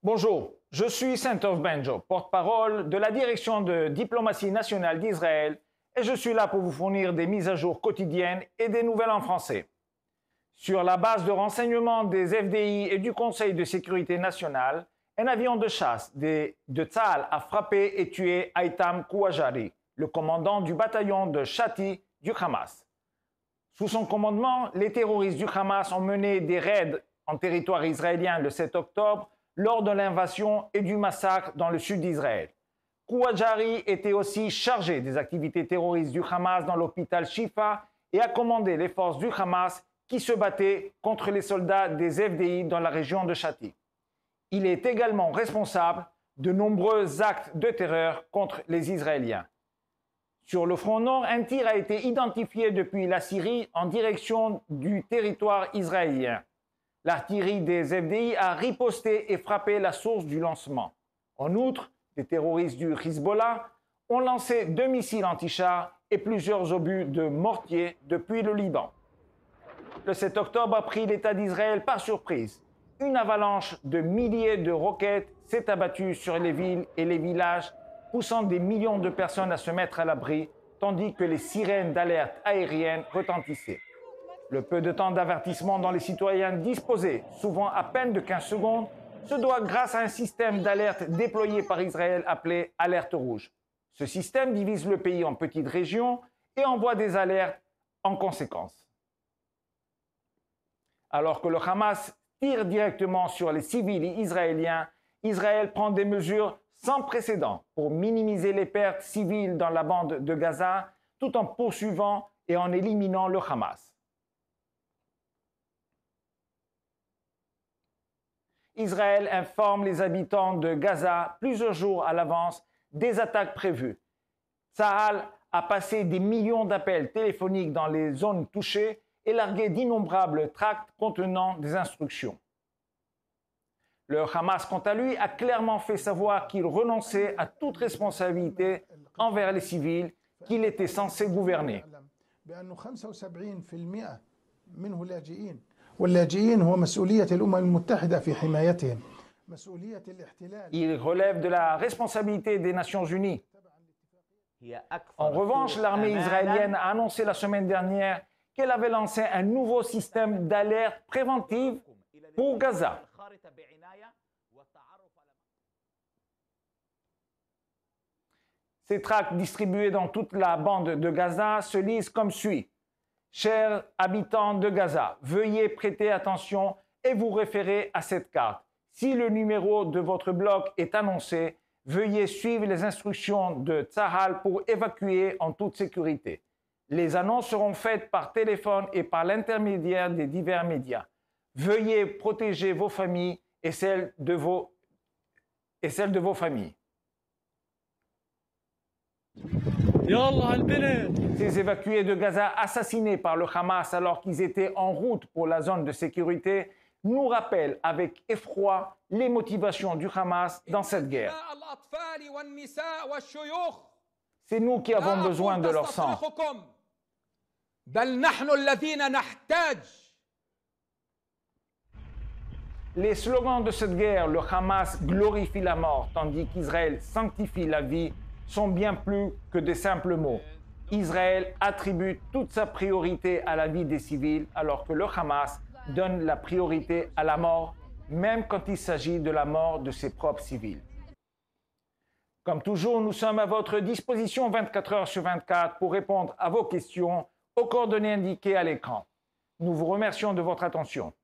Bonjour, je suis Santov Benjo, porte-parole de la Direction de diplomatie nationale d'Israël et je suis là pour vous fournir des mises à jour quotidiennes et des nouvelles en français. Sur la base de renseignements des FDI et du Conseil de sécurité nationale, un avion de chasse de Tzahal a frappé et tué Haitham Kouajari, le commandant du bataillon de Shati du Hamas. Sous son commandement, les terroristes du Hamas ont mené des raids en territoire israélien le 7 octobre lors de l'invasion et du massacre dans le sud d'Israël. Kouajari était aussi chargé des activités terroristes du Hamas dans l'hôpital Shifa et a commandé les forces du Hamas qui se battaient contre les soldats des FDI dans la région de Shati. Il est également responsable de nombreux actes de terreur contre les Israéliens. Sur le front nord, un tir a été identifié depuis la Syrie en direction du territoire israélien. L'artillerie des FDI a riposté et frappé la source du lancement. En outre, les terroristes du Hezbollah ont lancé 2 missiles anti-chars et plusieurs obus de mortier depuis le Liban. Le 7 octobre a pris l'État d'Israël par surprise. Une avalanche de milliers de roquettes s'est abattue sur les villes et les villages, poussant des millions de personnes à se mettre à l'abri, tandis que les sirènes d'alerte aérienne retentissaient. Le peu de temps d'avertissement dont les citoyens disposaient, souvent à peine de 15 secondes, se doit grâce à un système d'alerte déployé par Israël appelé Alerte Rouge. Ce système divise le pays en petites régions et envoie des alertes en conséquence. Alors que le Hamas tire directement sur les civils israéliens, Israël prend des mesures sans précédent pour minimiser les pertes civiles dans la bande de Gaza, tout en poursuivant et en éliminant le Hamas. Israël informe les habitants de Gaza plusieurs jours à l'avance des attaques prévues. Tzahal a passé des millions d'appels téléphoniques dans les zones touchées et largué d'innombrables tracts contenant des instructions. Le Hamas, quant à lui, a clairement fait savoir qu'il renonçait à toute responsabilité envers les civils qu'il était censé gouverner. Il relève de la responsabilité des Nations Unies. En revanche, l'armée israélienne a annoncé la semaine dernière qu'elle avait lancé un nouveau système d'alerte préventive pour Gaza. Ces tracts distribués dans toute la bande de Gaza se lisent comme suit. Chers habitants de Gaza, veuillez prêter attention et vous référer à cette carte. Si le numéro de votre bloc est annoncé, veuillez suivre les instructions de Tzahal pour évacuer en toute sécurité. Les annonces seront faites par téléphone et par l'intermédiaire des divers médias. Veuillez protéger vos familles et celles de vos familles. Ces évacués de Gaza assassinés par le Hamas alors qu'ils étaient en route pour la zone de sécurité nous rappellent avec effroi les motivations du Hamas dans cette guerre. C'est nous qui avons besoin de leur sang. Les slogans de cette guerre, le Hamas glorifie la mort tandis qu'Israël sanctifie la vie, sont bien plus que des simples mots. Israël attribue toute sa priorité à la vie des civils, alors que le Hamas donne la priorité à la mort, même quand il s'agit de la mort de ses propres civils. Comme toujours, nous sommes à votre disposition 24 heures sur 24 pour répondre à vos questions aux coordonnées indiquées à l'écran. Nous vous remercions de votre attention.